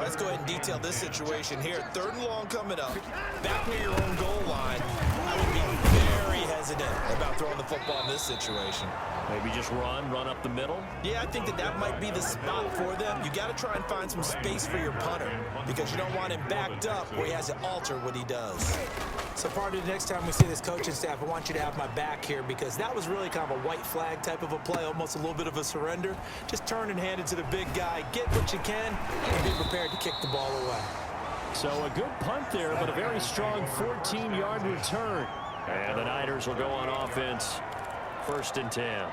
Let's go ahead and detail this situation here. 3rd and long coming up. Back near your own goal line. I would be very hesitant about throwing the football in this situation. Maybe just run up the middle. Yeah, I think that might be the spot for them. You got to try and find some space for your punter because you don't want him backed up where he has to alter what he does. So, partner, the next time we see this coaching staff, I want you to have my back here because that was really kind of a white flag type of a play, almost a little bit of a surrender. Just turn and hand it to the big guy, get what you can, and be prepared to kick the ball away. So a good punt there, but a very strong 14-yard return. And the Niners will go on offense, 1st and 10.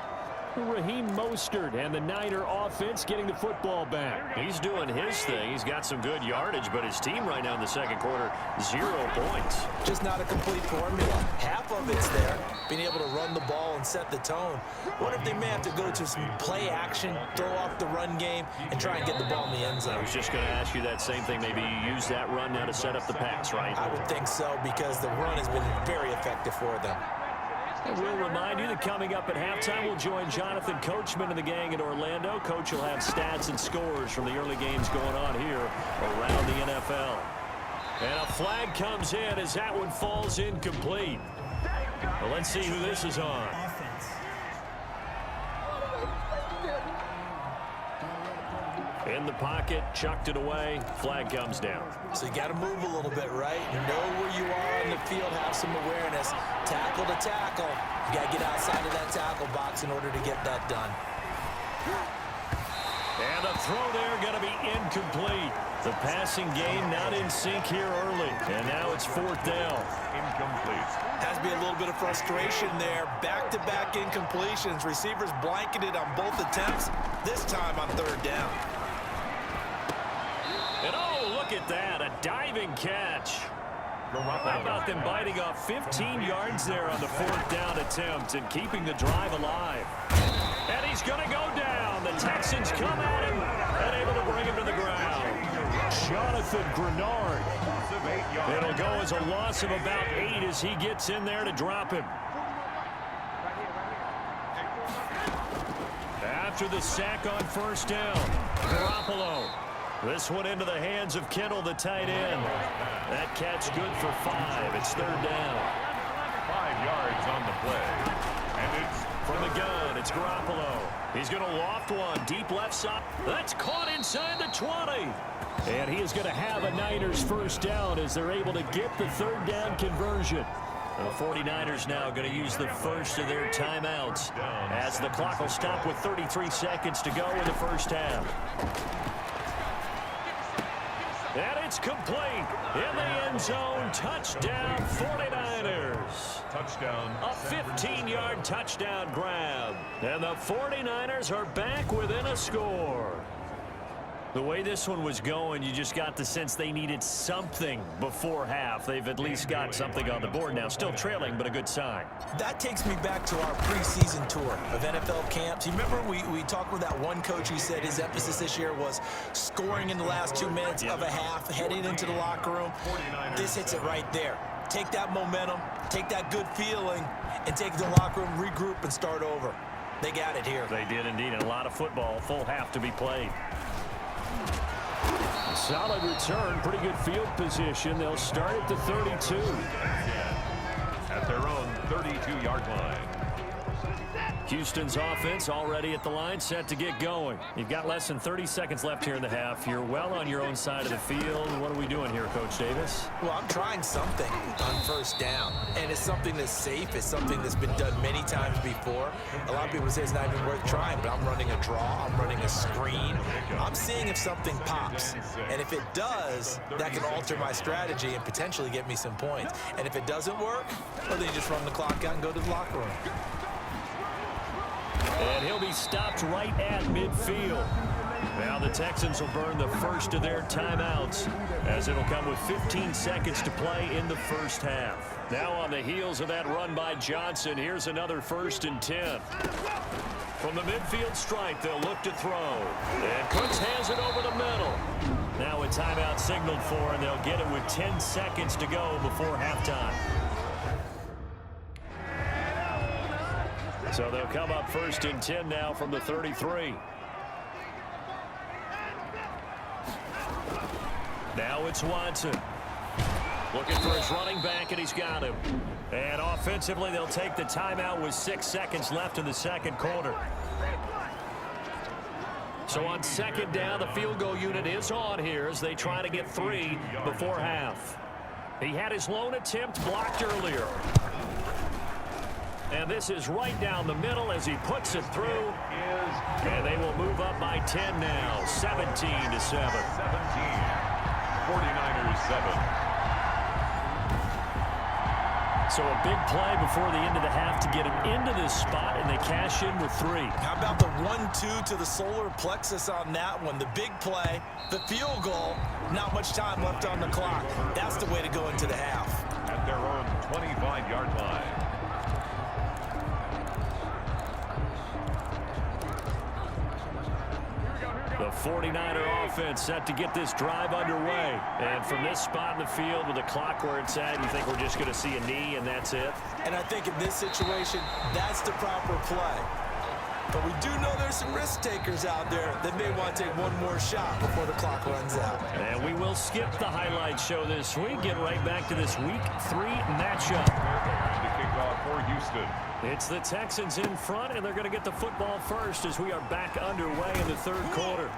Raheem Mostert and the Niner offense getting the football back. He's doing his thing. He's got some good yardage, but his team right now in the 2nd quarter, 0 points. Just not a complete formula. Half of it's there, being able to run the ball and set the tone. What if they may have to go to some play action, throw off the run game, and try and get the ball in the end zone? I was just going to ask you that same thing. Maybe you use that run now to set up the pass, right? I would think so because the run has been very effective for them. And we'll remind you that coming up at halftime, we'll join Jonathan Coachman and the gang in Orlando. Coach will have stats and scores from the early games going on here around the NFL. And a flag comes in as that one falls incomplete. Well, let's see who this is on. In the pocket, chucked it away, flag comes down. So you got to move a little bit, right? Know where you are on the field, have some awareness. Tackle to tackle. You got to get outside of that tackle box in order to get that done. And the throw there going to be incomplete. The passing game not in sync here early. And now it's 4th down. Incomplete. Has to be a little bit of frustration there. Back-to-back incompletions. Receivers blanketed on both attempts. This time on 3rd down. And oh, look at that, a diving catch. How about them biting off 15 yards there on the 4th down attempt and keeping the drive alive? And he's going to go down. The Texans come at him and able to bring him to the ground. Jonathan Grenard. It'll go as a loss of about 8 as he gets in there to drop him. After the sack on 1st down, Garoppolo. This one into the hands of Kittle, the tight end. That catch good for 5. It's 3rd down. 5 yards on the play. And it's from the gun. It's Garoppolo. He's going to loft one deep left side. That's caught inside the 20. And he is going to have a Niners 1st down as they're able to get the 3rd down conversion. The 49ers now going to use the first of their timeouts as the clock will stop with 33 seconds to go in the 1st half. And it's complete in the end zone. Touchdown, 49ers. touchdown. A 15-yard touchdown grab. And the 49ers are back within a score. The way this one was going, you just got the sense they needed something before half. They've at least got something on the board now. Still trailing, but a good sign. That takes me back to our preseason tour of NFL camps. You remember we talked with that one coach who said his emphasis this year was scoring in the last 2 minutes of a half, heading into the locker room. This hits it right there. Take that momentum, take that good feeling, and take it to the locker room, regroup, and start over. They got it here. They did indeed. And a lot of football, full half to be played. Solid return, pretty good field position. They'll start at the 32. At their own 32-yard line. Houston's offense already at the line, set to get going. You've got less than 30 seconds left here in the half. You're well on your own side of the field. What are we doing here, Coach Davis? Well, I'm trying something on first down, and it's something that's safe. It's something that's been done many times before. A lot of people say it's not even worth trying, but I'm running a draw. I'm running a screen. I'm seeing if something pops, and if it does, that can alter my strategy and potentially get me some points. And if it doesn't work, well, then you just run the clock out and go to the locker room. And he'll be stopped right at midfield. Now the Texans will burn the first of their timeouts as it'll come with 15 seconds to play in the first half. Now on the heels of that run by Johnson, here's another 1st and 10. From the midfield stripe, they'll look to throw. And Cooks hands it over the middle. Now a timeout signaled for, and they'll get it with 10 seconds to go before halftime. So they'll come up 1st and 10 now from the 33. Now it's Watson. Looking for his running back, and he's got him. And offensively, they'll take the timeout with 6 seconds left in the second quarter. So on second down, the field goal unit is on here as they try to get 3 before half. He had his lone attempt blocked earlier. And this is right down the middle as he puts it through. And they will move up by 10 now, 17-7. 49ers 7. So a big play before the end of the half to get him into this spot, and they cash in with 3. How about the 1-2 to the solar plexus on that one? The big play, the field goal, not much time left on the clock. That's the way to go into the half. At their own 25-yard line. The 49er offense set to get this drive underway. And from this spot in the field with the clock where it's at, you think we're just going to see a knee and that's it? And I think in this situation, that's the proper play. But we do know there's some risk takers out there that may want to take one more shot before the clock runs out. And we will skip the highlight show this week. Get right back to this Week 3 matchup. To kick off for Houston. It's the Texans in front, and they're going to get the football first as we are back underway in the third quarter.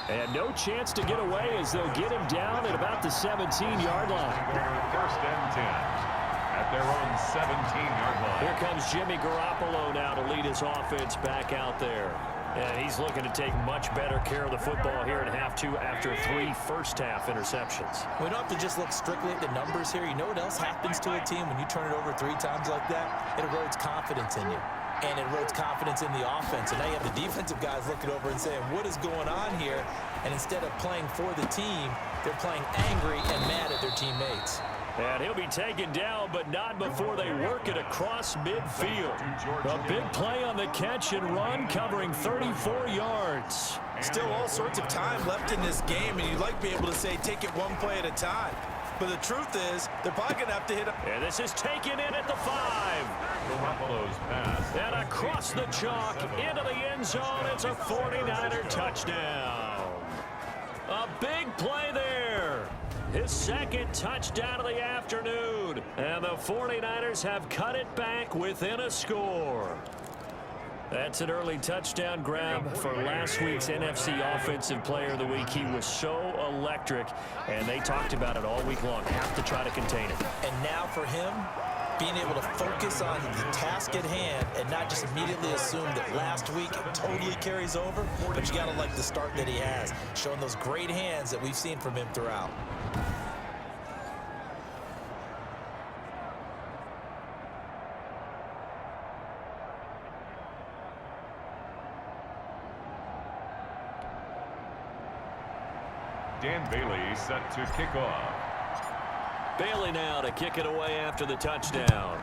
And no chance to get away as they'll get him down at about the 17-yard line. First and 10 at their own 17-yard line. Here comes Jimmy Garoppolo now to lead his offense back out there. And he's looking to take much better care of the football here in half 2 after 3 first-half interceptions. We don't have to just look strictly at the numbers here. You know what else happens to a team when you turn it over 3 times like that? It erodes confidence in you. And it erodes confidence in the offense. And now you have the defensive guys looking over and saying, what is going on here? And instead of playing for the team, they're playing angry and mad at their teammates. And he'll be taken down, but not before they work it across midfield. A big play on the catch and run, covering 34 yards. Still all sorts of time left in this game, and you'd like to be able to say, take it one play at a time. But the truth is, they're probably going to have to hit a... And this is taken in at the 5. Garoppolo's pass. And across the chalk, into the end zone, it's a 49er touchdown. A big play there. His second touchdown of the afternoon. And the 49ers have cut it back within a score. That's an early touchdown grab for last week's NFC Offensive Player of the Week. He was so electric, and they talked about it all week long. Have to try to contain it. And now for him, being able to focus on the task at hand and not just immediately assume that last week it totally carries over, but you got to like the start that he has, showing those great hands that we've seen from him throughout. Dan Bailey set to kick off. Bailey now to kick it away after the touchdown.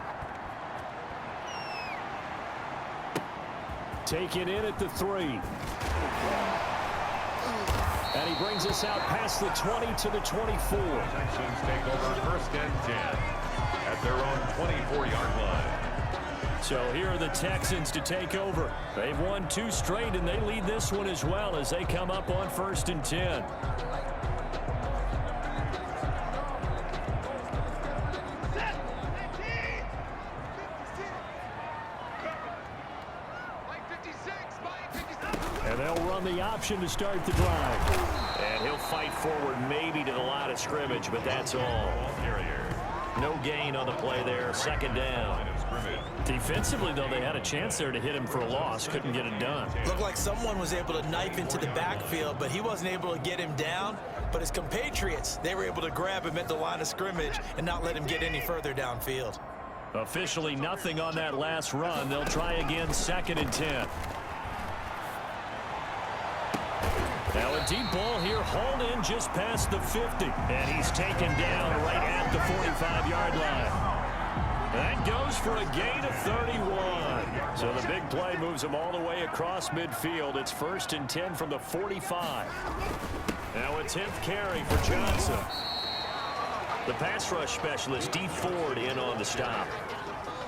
Taken in at the 3. And he brings us out past the 20 to the 24. Texans take over first and 10 at their own 24-yard line. So here are the Texans to take over. They've won 2 straight, and they lead this one as well as they come up on first and 10. And they'll run the option to start the drive. And he'll fight forward maybe to the line of scrimmage, but that's all. No gain on the play there. Second down. Defensively, though, they had a chance there to hit him for a loss. Couldn't get it done. Looked like someone was able to knife into the backfield, but he wasn't able to get him down. But his compatriots, they were able to grab him at the line of scrimmage and not let him get any further downfield. Officially nothing on that last run. They'll try again, second and 10. Now a deep ball here, hauled in just past the 50. And he's taken down right at the 45-yard line. That goes for a gain of 31. So the big play moves him all the way across midfield. It's first and 10 from the 45. Now a 10th carry for Johnson. The pass rush specialist, Dee Ford, in on the stop.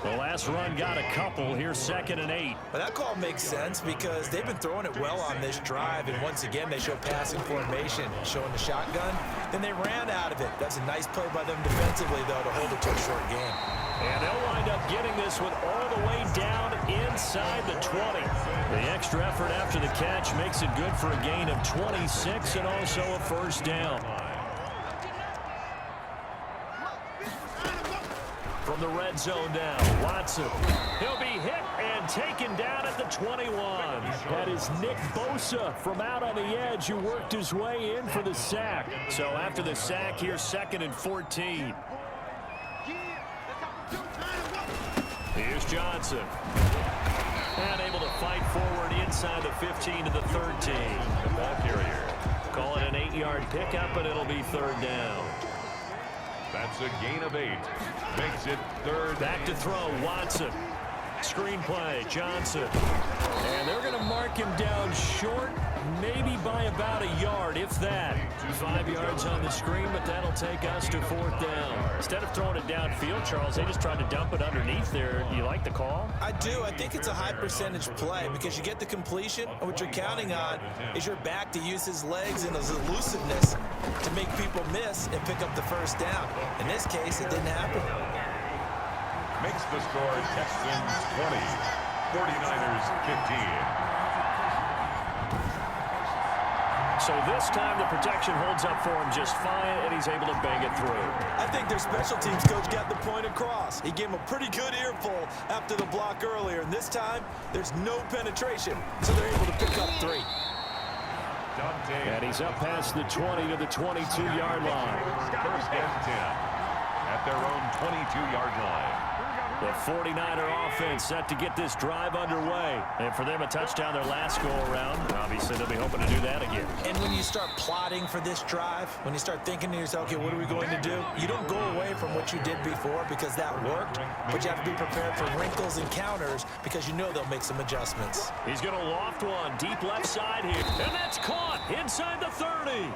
The last run got a couple. Here's 2nd and 8. But that call makes sense because they've been throwing it well on this drive, and once again they show passing formation, showing the shotgun. Then they ran out of it. That's a nice play by them defensively, though, to hold it to a short game. And they'll wind up getting this one all the way down inside the 20. The extra effort after the catch makes it good for a gain of 26 and also a first down. From the red zone now, Watson. He'll be hit and taken down at the 21. That is Nick Bosa from out on the edge who worked his way in for the sack. So after the sack, here's 2nd and 14. Here's Johnson. And able to fight forward inside the 15 to the 13. The ball carrier. Call it an 8-yard pickup, and it'll be 3rd down. That's a gain of 8. Makes it 3rd. Back to throw, Watson. Screen play, Johnson. And they're going to mark him down short, maybe by about a yard, if that. 5 yards on the screen, but that'll take us to 4th down. Instead of throwing it downfield, Charles, they just tried to dump it underneath there. You like the call? I do. I think it's a high percentage play because you get the completion, and what you're counting on is your back to use his legs and his elusiveness to make people miss and pick up the first down. In this case, it didn't happen. Makes the score Texans 20, 49ers 15. So this time the protection holds up for him just fine, and he's able to bang it through. I think their special teams coach got the point across. He gave him a pretty good earful after the block earlier, and this time there's no penetration, so they're able to pick up 3. And he's up past the 20 to the 22-yard line. 1st and 10 at their own 22-yard line. The 49er offense set to get this drive underway. And for them, a touchdown their last go-around. Obviously, they'll be hoping to do that again. And when you start plotting for this drive, when you start thinking to yourself, okay, what are we going to do? You don't go away from what you did before because that worked, but you have to be prepared for wrinkles and counters because you know they'll make some adjustments. He's going to loft one deep left side here. And that's caught inside the 30.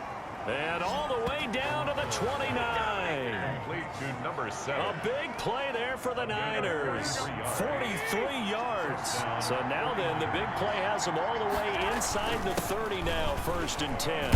And all the way down to the 29. Complete to number 7. A big play there for the Niners. 43 yards. So now then, the big play has them all the way inside the 30 now, 1st and 10.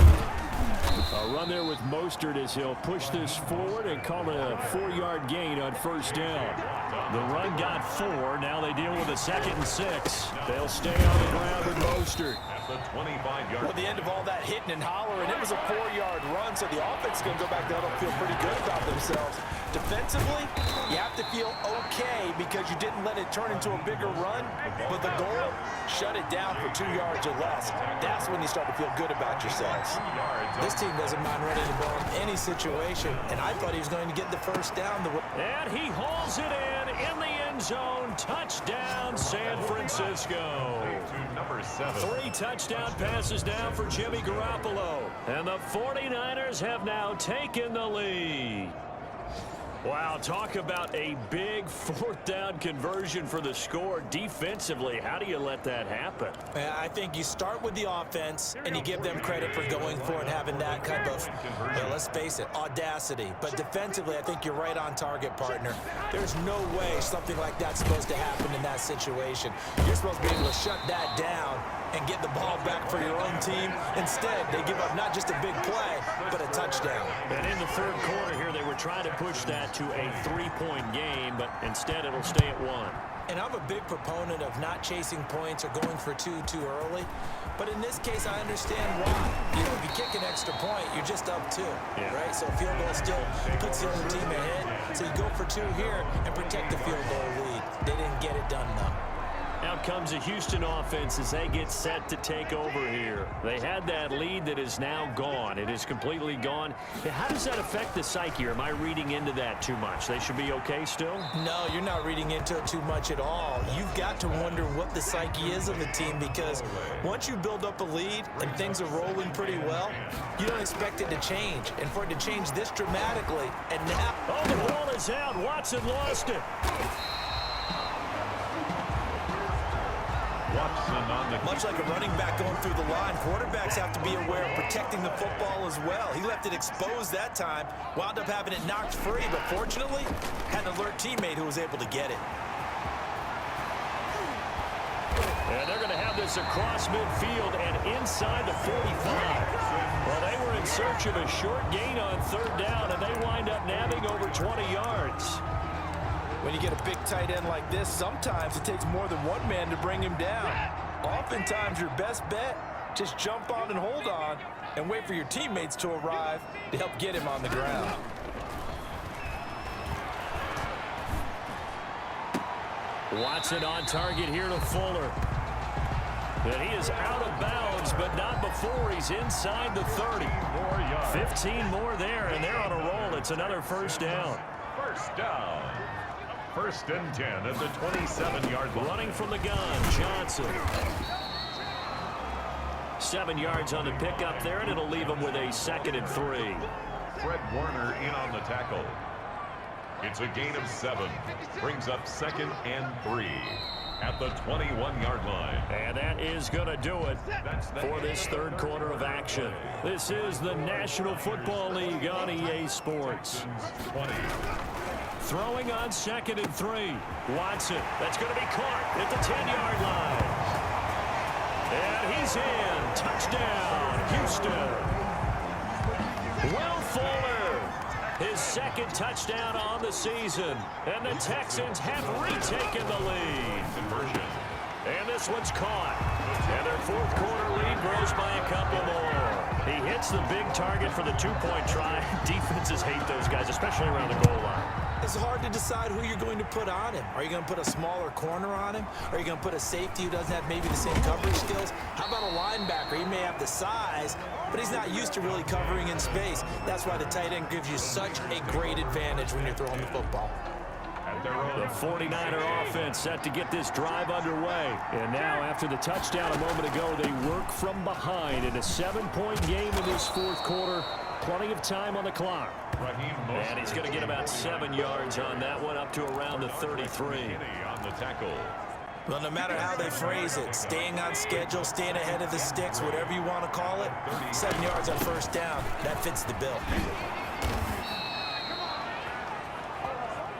A run there with Mostert as he'll push this forward and call it a 4-yard gain on 1st down. The run got 4. Now they deal with a 2nd and 6. They'll stay on the ground with Mostert. At the 25-yard. Well, the end of all that hitting and hollering, it was a 4-yard run, so the offense is going to go back there and feel pretty good about themselves. Defensively, you have to feel okay because you didn't let it turn into a bigger run, but the goal, shut it down for 2 yards or less. That's when you start to feel good about yourselves. This team doesn't mind running the ball in any situation, and I thought he was going to get the first down. And he hauls it in the end zone. Touchdown, San Francisco. To number 7. 3 touchdown passes now for Jimmy Garoppolo. And the 49ers have now taken the lead. Wow, talk about a big 4th down conversion for the score. Defensively, how do you let that happen? I think you start with the offense, and you give them credit for going for it, having that kind of, well, let's face it, audacity. But defensively, I think you're right on target, partner. There's no way something like that's supposed to happen in that situation. You're supposed to be able to shut that down and get the ball back for your own team. Instead, they give up not just a big play, but a touchdown. And in the 3rd quarter here, they were trying to push that to a 3-point game, but instead it'll stay at 1. And I'm a big proponent of not chasing points or going for 2 too early. But in this case, I understand why. You know, if you kick an extra point, you're just up 2, right? So field goal still puts the other team ahead. So you go for 2 here and protect the field goal lead. They didn't get it done, though. Out comes the Houston offense as they get set to take over here. They had that lead that is now gone. It is completely gone. How does that affect the psyche? Or am I reading into that too much? They should be okay still? No, you're not reading into it too much at all. You've got to wonder what the psyche is of the team because once you build up a lead and things are rolling pretty well, you don't expect it to change. And for it to change this dramatically, and now... Oh, the ball is out. Watson lost it. Watson on the Much like a running back going through the line, quarterbacks have to be aware of protecting the football as well. He left it exposed that time, wound up having it knocked free, but fortunately, had an alert teammate who was able to get it. And they're going to have this across midfield and inside the 45. Well, they were in search of a short gain on third down, and they wind up nabbing over 20 yards. When you get a big tight end like this, sometimes it takes more than one man to bring him down. Oftentimes, your best bet, just jump on and hold on and wait for your teammates to arrive to help get him on the ground. Watson on target here to Fuller. And he is out of bounds, but not before he's inside the 30. 15 more there, and they're on a roll. It's another first down. First down. First and 10 at the 27-yard line. Running from the gun, Johnson. 7 yards on the pickup there, and it'll leave him with a 2nd and 3. Fred Warner in on the tackle. It's a gain of 7. Brings up 2nd and 3 at the 21-yard line. And that is going to do it for this third quarter of action. This is the National Football League on EA Sports. 20. Throwing on 2nd and 3. Watson, that's going to be caught at the 10-yard line. And he's in. Touchdown, Houston. Will Fuller, his 2nd touchdown on the season. And the Texans have retaken the lead. Conversion. And this one's caught. And their fourth quarter lead grows by a couple more. He hits the big target for the 2-point try. Defenses hate those guys, especially around the goal line. It's hard to decide who you're going to put on him. Are you going to put a smaller corner on him? Are you going to put a safety who doesn't have maybe the same coverage skills? How about a linebacker? He may have the size, but he's not used to really covering in space. That's why the tight end gives you such a great advantage when you're throwing the football. The 49er offense set to get this drive underway. And now, after the touchdown a moment ago, they work from behind in a 7-point game in this fourth quarter. Plenty of time on the clock. And he's going to get about 7 yards on that one, up to around the 33. On the tackle. Well, no matter how they phrase it, staying on schedule, staying ahead of the sticks, whatever you want to call it, 7 yards on first down, that fits the bill.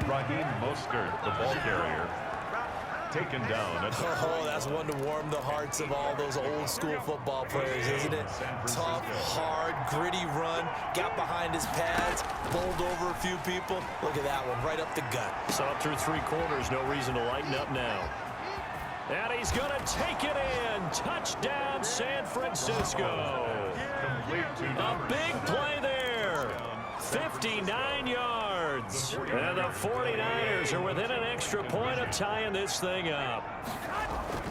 Raheem Mostert, the ball carrier, taken down. Oh, that's one to warm the hearts of all those old school football players, isn't it? Tough, hard, gritty run, got behind his pads, bowled over a few people. Look at that one, right up the gut. So up through 3 quarters, no reason to lighten up now. And he's going to take it in. Touchdown, San Francisco. A big play there. 59 yards. And the 49ers are within an extra point of tying this thing up.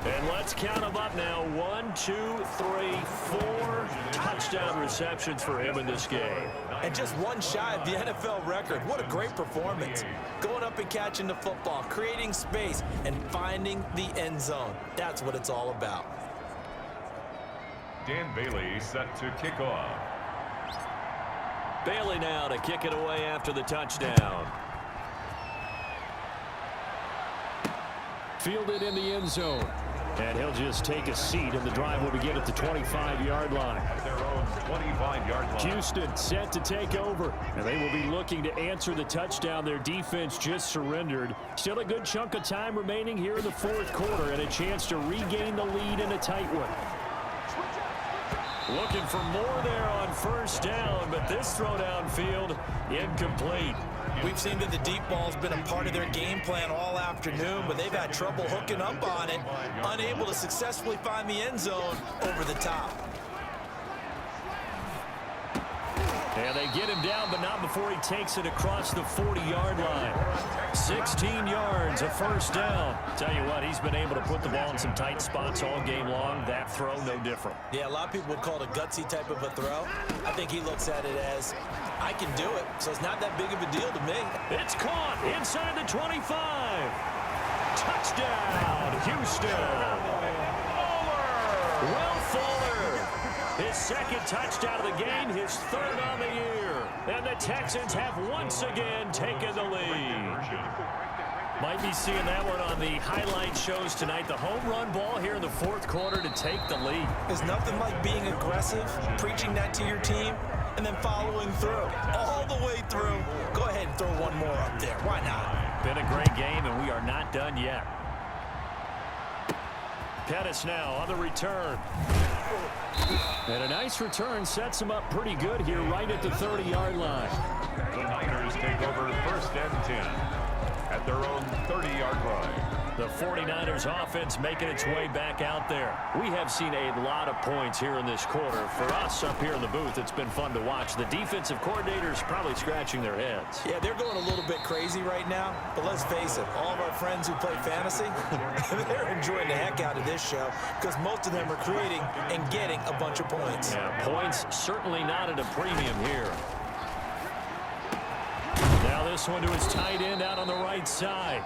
And let's count them up now. 1, 2, 3, 4 touchdown receptions for him in this game. And just one shy of the NFL record. What a great performance. Going up and catching the football, creating space, and finding the end zone. That's what it's all about. Dan Bailey set to kick off. Bailey now to kick it away after the touchdown. Fielded in the end zone. And he'll just take a seat, and the drive will begin at the 25-yard line. At their own 25-yard line. Houston set to take over, and they will be looking to answer the touchdown their defense just surrendered. Still a good chunk of time remaining here in the fourth quarter, and a chance to regain the lead in a tight one. Looking for more there on first down, but this throw downfield incomplete. We've seen that the deep ball's been a part of their game plan all afternoon, but they've had trouble hooking up on it, unable to successfully find the end zone over the top. And they get him down, but not before he takes it across the 40-yard line. 16 yards, a first down. Tell you what, he's been able to put the ball in some tight spots all game long. That throw, no different. Yeah, a lot of people would call it a gutsy type of a throw. I think he looks at it as, I can do it, so it's not that big of a deal to me. It's caught inside the 25. Touchdown, Houston. Will Fuller. His 2nd touchdown of the game, his 3rd on the year. And the Texans have once again taken the lead. Might be seeing that one on the highlight shows tonight. The home run ball here in the fourth quarter to take the lead. There's nothing like being aggressive, preaching that to your team, and then following through. All the way through. Go ahead and throw one more up there. Why not? Been a great game, and we are not done yet. Pettis now on the return. And a nice return sets him up pretty good here right at the 30-yard line. The Niners take over 1st and 10 at their own 30-yard line. The 49ers offense making its way back out there. We have seen a lot of points here in this quarter. For us up here in the booth, it's been fun to watch. The defensive coordinators probably scratching their heads. Yeah, they're going a little bit crazy right now, but let's face it, all of our friends who play fantasy, they're enjoying the heck out of this show because most of them are creating and getting a bunch of points. Yeah, points certainly not at a premium here. Now this one to his tight end out on the right side.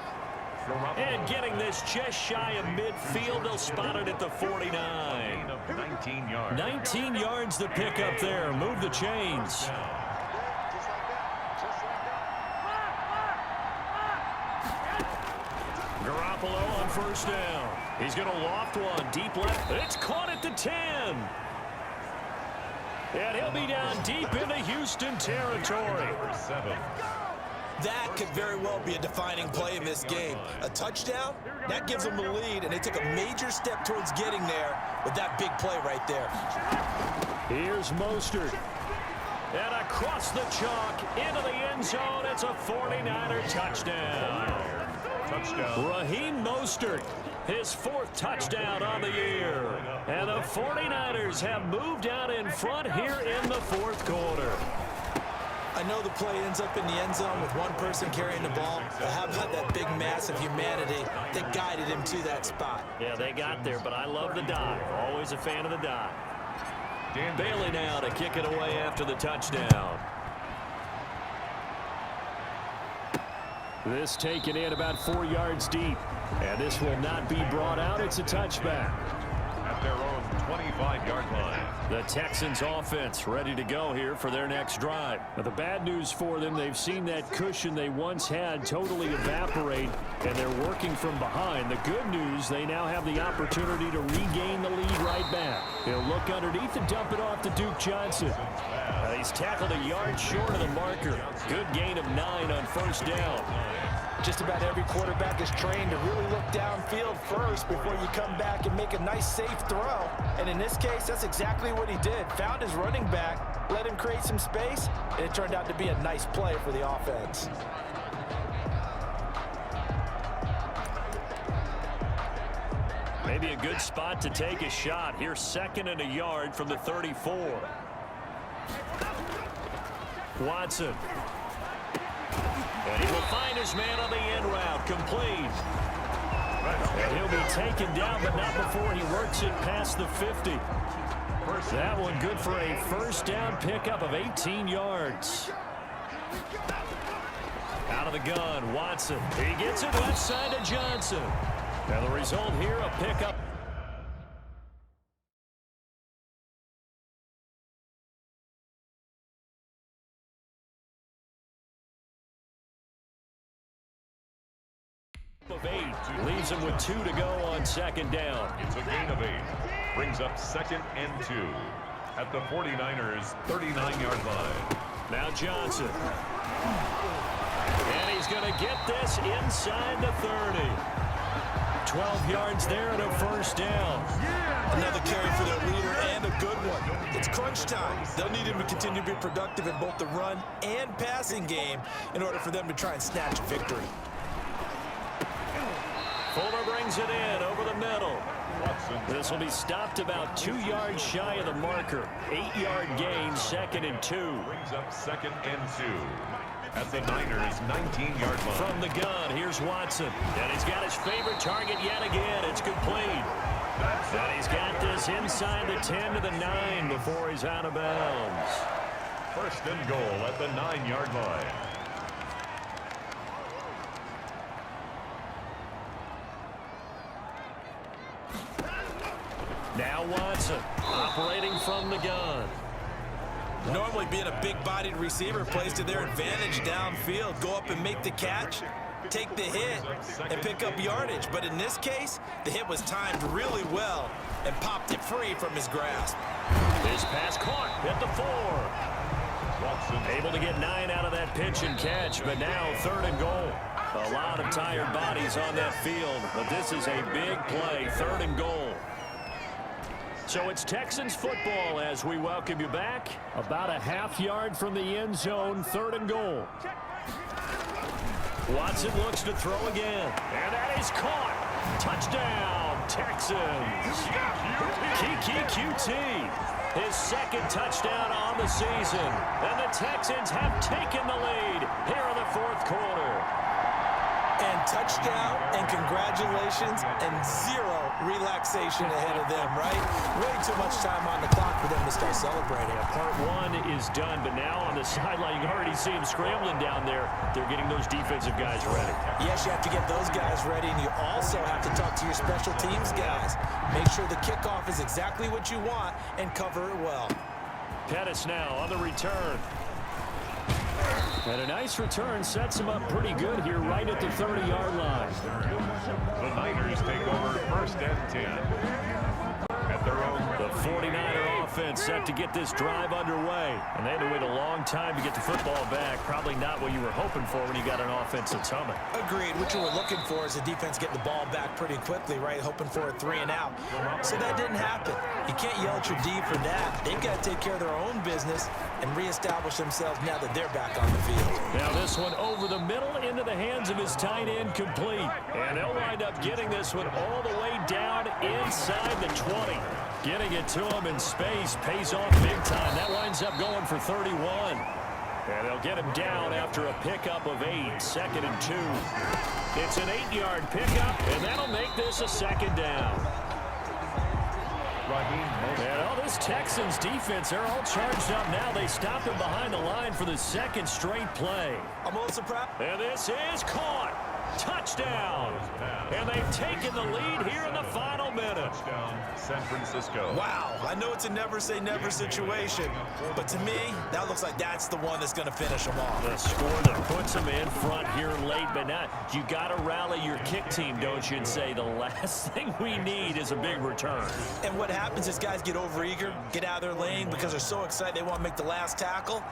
And getting this just shy of midfield, they'll spot it at the 49. 19 yards. 19 yards to pick up there. Move the chains. Garoppolo on 1st down. He's going to loft one deep left. It's caught at the 10. And he'll be down deep into Houston territory. Number 7. That could very well be a defining play in this game. A touchdown, that gives them the lead, and they took a major step towards getting there with that big play right there. Here's Mostert. And across the chalk into the end zone. It's a 49er touchdown. Raheem Mostert, his 4th touchdown on the year. And the 49ers have moved out in front here in the 4th quarter. I know the play ends up in the end zone with one person carrying the ball, but how about that big mass of humanity that guided him to that spot? Yeah, they got there, but I love the dive. Always a fan of the dive. Bailey now to kick it away after the touchdown. This taken in about 4 yards deep. And this will not be brought out. It's a touchback. At their own 25-yard line. The Texans offense ready to go here for their next drive. Now, the bad news for them, they've seen that cushion they once had totally evaporate, and they're working from behind. The good news, they now have the opportunity to regain the lead right back. He'll look underneath and dump it off to Duke Johnson. He's tackled a yard short of the marker. Good gain of 9 on 1st down. Just about every quarterback is trained to really look downfield first before you come back and make a nice, safe throw. And in this case, that's exactly what he did. Found his running back, let him create some space, and it turned out to be a nice play for the offense. Maybe a good spot to take a shot. Here's 2nd and a yard from the 34. Watson. And he will find his man on the end route. Complete. And he'll be taken down, but not before he works it past the 50. That one good for a 1st down pickup of 18 yards. Out of the gun, Watson. He gets it left side to Johnson. And the result here, a pickup. Of 8, leaves him with 2 to go on 2nd down. It's a gain of 8. Brings up 2nd and 2 at the 49ers' 39-yard line. Now Johnson. And he's going to get this inside the 30. 12 yards there and a 1st down. Another carry for their leader and a good one. It's crunch time. They'll need him to continue to be productive in both the run and passing game in order for them to try and snatch a victory. Fuller brings it in over the middle. This will be stopped about 2 yards shy of the marker. 8-yard gain, 2nd and 2. Brings up 2nd and 2 at the Niners' 19-yard line. From the gun, here's Watson. And he's got his favorite target yet again. It's complete. And he's got this inside the 10 to the 9 before he's out of bounds. 1st and goal at the 9-yard line. Now Watson, operating from the gun. Normally being a big-bodied receiver plays to their advantage downfield. Go up and make the catch, take the hit, and pick up yardage. But in this case, the hit was timed really well and popped it free from his grasp. His pass caught at the 4. Watson Able to get 9 out of that pitch and catch, but now 3rd and goal. A lot of tired bodies on that field, but this is a big play, 3rd and goal. So it's Texans football as we welcome you back. About a half yard from the end zone, 3rd and goal. Watson looks to throw again, and that is caught. Touchdown, Texans. Keke Coutee, his 2nd touchdown on the season. And the Texans have taken the lead here in the 4th quarter. And touchdown, and congratulations, and 0 relaxation ahead of them, right? Way too much time on the clock for them to start celebrating. Yeah, part 1 is done, but now on the sideline, you can already see them scrambling down there. They're getting those defensive guys ready. Yes, you have to get those guys ready, and you also have to talk to your special teams guys. Make sure the kickoff is exactly what you want and cover it well. Pettis now on the return. And a nice return sets him up pretty good here right at the 30-yard line. The Niners take over 1st and 10. At their own. The 49er offense set to get this drive underway. And they had to wait a long time to get the football back. Probably not what you were hoping for when you got an offense that's humming. Agreed. What you were looking for is the defense getting the ball back pretty quickly, right? Hoping for a 3 and out. So that didn't happen. You can't yell at your D for that. They've got to take care of their own business and reestablish themselves now that they're back on the field. Now this one over the middle into the hands of his tight end, complete. And they'll wind up getting this one all the way down inside the 20. Getting it to him in space pays off big time. That winds up going for 31. And they'll get him down after a pickup of 8, 2nd and 2. It's an 8-yard pickup, and that'll make this a 2nd down. And all this Texans defense, they're all charged up now. They stopped him behind the line for the 2nd straight play. I'm a little surprised. And this is caught. Touchdown. And they've taken the lead here in the final minute. Touchdown, San Francisco. Wow, I know it's a never-say-never situation, but to me, that looks like that's the one that's going to finish them off. The score that puts them in front here late, but not. You got to rally your kick team, don't you, and say the last thing we need is a big return. And what happens is guys get overeager, get out of their lane because they're so excited they want to make the last tackle.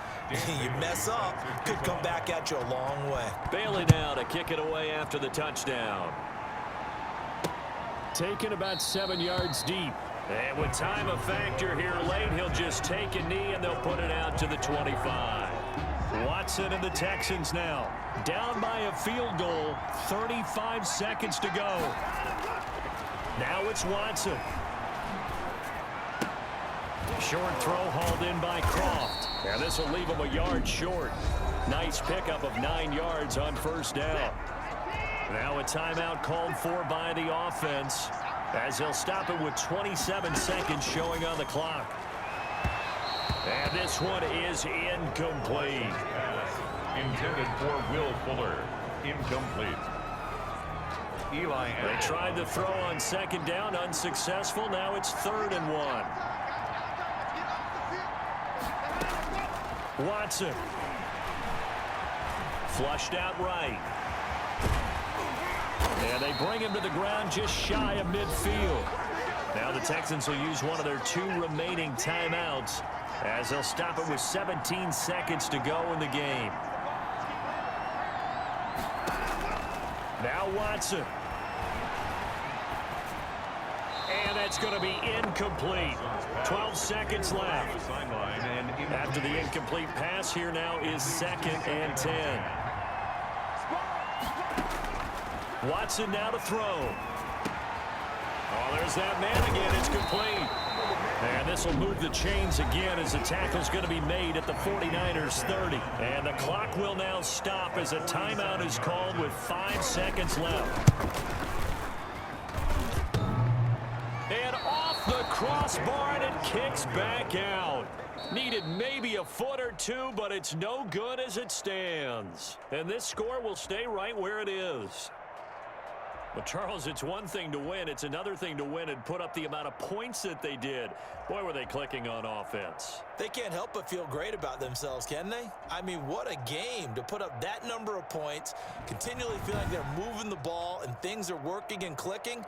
You mess up, could come back at you a long way. Bailey now to kick it away after the touchdown. Taken about 7 yards deep. And with time a factor here late, he'll just take a knee and they'll put it out to the 25. Watson and the Texans now down by a field goal, 35 seconds to go. Now it's Watson. Short throw hauled in by Croft. And this will leave him a yard short. Nice pickup of 9 yards on 1st down. Now a timeout called for by the offense as they'll stop it with 27 seconds showing on the clock. And this one is incomplete. Intended for Will Fuller. Incomplete. Eli. They tried to throw on 2nd down, unsuccessful. Now it's 3rd and 1. Watson. Flushed out right. And they bring him to the ground just shy of midfield. Now the Texans will use one of their 2 remaining timeouts as they'll stop it with 17 seconds to go in the game. Now Watson. And that's going to be incomplete. 12 seconds left. After the incomplete pass, here now is 2nd and 10. Watson now to throw. Oh, there's that man again. It's complete. And this will move the chains again as the tackle's going to be made at the 49ers 30. And the clock will now stop as a timeout is called with 5 seconds left. And off the crossbar, and it kicks back out. Needed maybe a foot or 2, but it's no good as it stands. And this score will stay right where it is. But, Charles, it's one thing to win. It's another thing to win and put up the amount of points that they did. Boy, were they clicking on offense. They can't help but feel great about themselves, can they? I mean, what a game to put up that number of points, continually feel like they're moving the ball and things are working and clicking.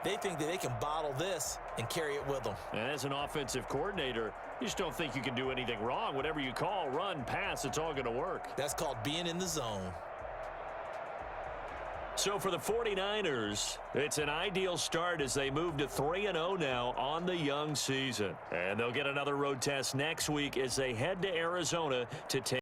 They think that they can bottle this and carry it with them. And as an offensive coordinator, you just don't think you can do anything wrong. Whatever you call, run, pass, it's all going to work. That's called being in the zone. So for the 49ers, it's an ideal start as they move to 3-0 now on the young season. And they'll get another road test next week as they head to Arizona to take